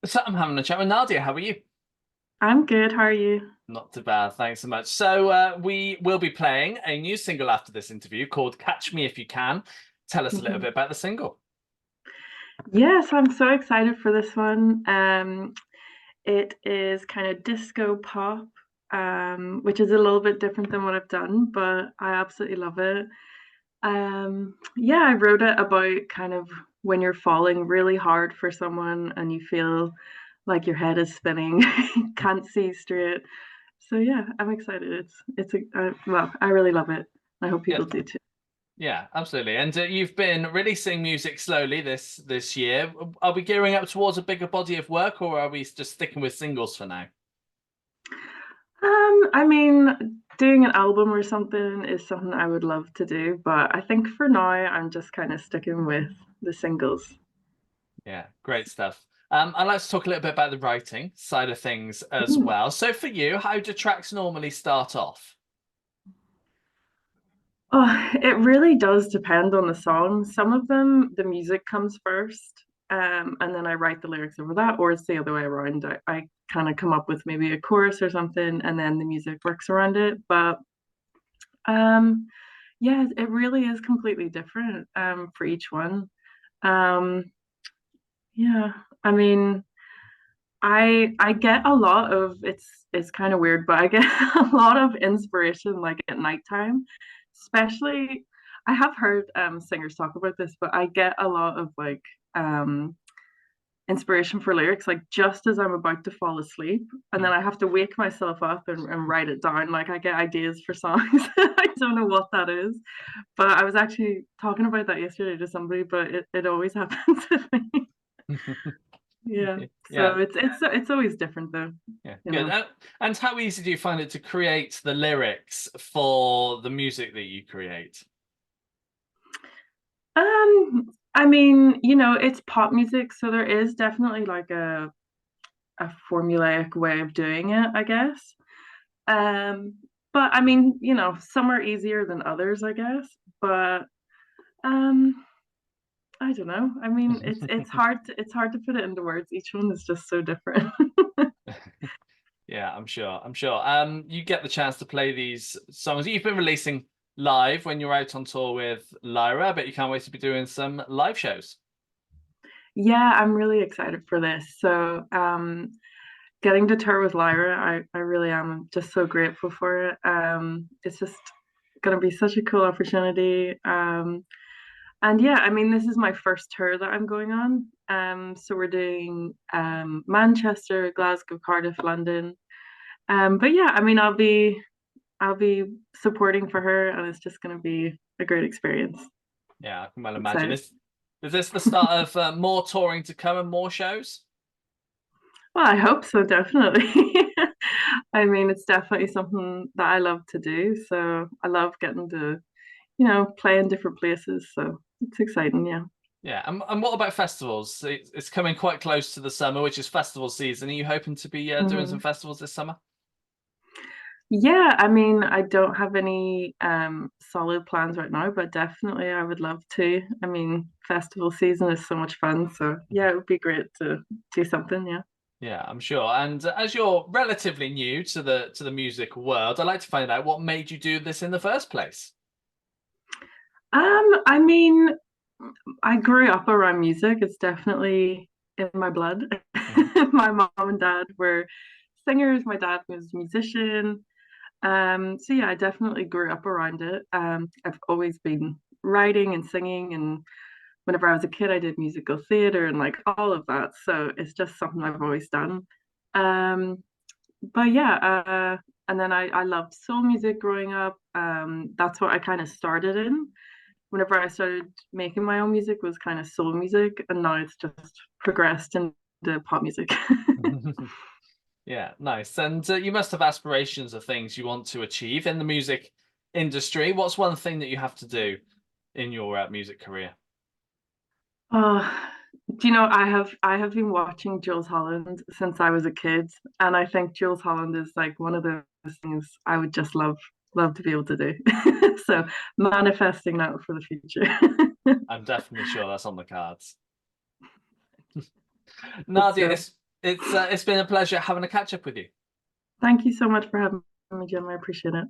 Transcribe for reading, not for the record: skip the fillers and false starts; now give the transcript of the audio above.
So I'm having a chat with Nadia. How are you? I'm good. How are you? Not too bad, thanks so much. So we will be playing a new single after this interview called "Catch Me If You Can." Tell us a little Mhm. bit about the single. Yes, I'm so excited for this one. It is kind of disco pop, which is a little bit different than what I've done, but I absolutely love it. Yeah, I wrote it about kind of when you're falling really hard for someone and you feel like your head is spinning, can't see straight. So yeah, I'm excited. Well, I really love it. I hope Yeah, people do too. yeah, absolutely. And you've been releasing music slowly this year. Are we gearing up towards a bigger body of work, or are we just sticking with singles for now? I mean, doing an album or something is something I would love to do, but I think for now I'm just kind of sticking with the singles. Yeah, great stuff. I'd like to talk a little bit about the writing side of things as Mm. well. So for you, how do tracks normally start off? Oh, it really does depend on the song. Some of them, the music comes first, and then I write the lyrics over that, or it's the other way around. I kind of come up with maybe a chorus or something, and then the music works around it. But um, yeah, it really is completely different for each one. Um, yeah, I mean. I get a lot of it's kind of weird, but I get a lot of inspiration like at nighttime. Especially I have heard singers talk about this, but I get a lot of like um inspiration for lyrics like just as I'm about to fall asleep, and then I have to wake myself up and write it down. Like I get ideas for songs. I don't know what that is. But I was actually talking about that yesterday to somebody, but it always happens to me. Yeah. Yeah, So it's always different though, yeah, you good. know. And how easy do you find it to create the lyrics for the music that you create? I mean, it's pop music, so there is definitely like a formulaic way of doing it, I guess. Um, but I mean, some are easier than others, I guess. But um, I don't know. I mean, it's hard to put it into words. Each one is just so different. Yeah, I'm sure. I'm sure. You get the chance to play these songs. You've been releasing live when you're out on tour with Lyra, but you can't wait to be doing some live shows. Yeah, I'm really excited for this. So, getting to tour with Lyra, I really am. I'm just so grateful for it. It's just gonna be such a cool opportunity. And yeah, I mean, this is my first tour that I'm going on. So we're doing Manchester, Glasgow, Cardiff, London. But yeah, I mean, I'll be supporting for her, and it's just gonna be a great experience. Yeah, I can well imagine. Excited. Is this the start of more touring to come and more shows? Well, I hope so, definitely. I mean, it's definitely something that I love to do. So I love getting to, play in different places. So it's exciting, yeah. Yeah, and what about festivals? It's coming quite close to the summer, which is festival season. Are you hoping to be doing some Mhm. festivals this summer? Yeah, I mean, I don't have any solid plans right now, but definitely I would love to. I mean, festival season is so much fun. So yeah, it would be great to do something, yeah. Yeah, I'm sure. And as you're relatively new to the music world, I'd like to find out what made you do this in the first place. I mean, I grew up around music. It's definitely in my blood. Mhm. My mom and dad were singers. My dad was a musician. So yeah, I definitely grew up around it. I've always been writing and singing, and whenever I was a kid, I did musical theater and like all of that. So it's just something I've always done. Um, but yeah, and then I loved soul music growing up. That's what I kind of started in. Whenever I started making my own music was kind of soul music, and now it's just progressed into pop music. Yeah, nice. And you must have aspirations of things you want to achieve in the music industry. What's one thing that you have to do in your music career? Oh, do you know I have been watching Jules Holland since I was a kid, and I think Jules Holland is like one of those things I would just love to be able to do. So manifesting that for the future. I'm definitely sure that's on the cards. Hope Nadia, so. It's been a pleasure having a catch up with you. Thank you so much for having me, Jim. I appreciate it.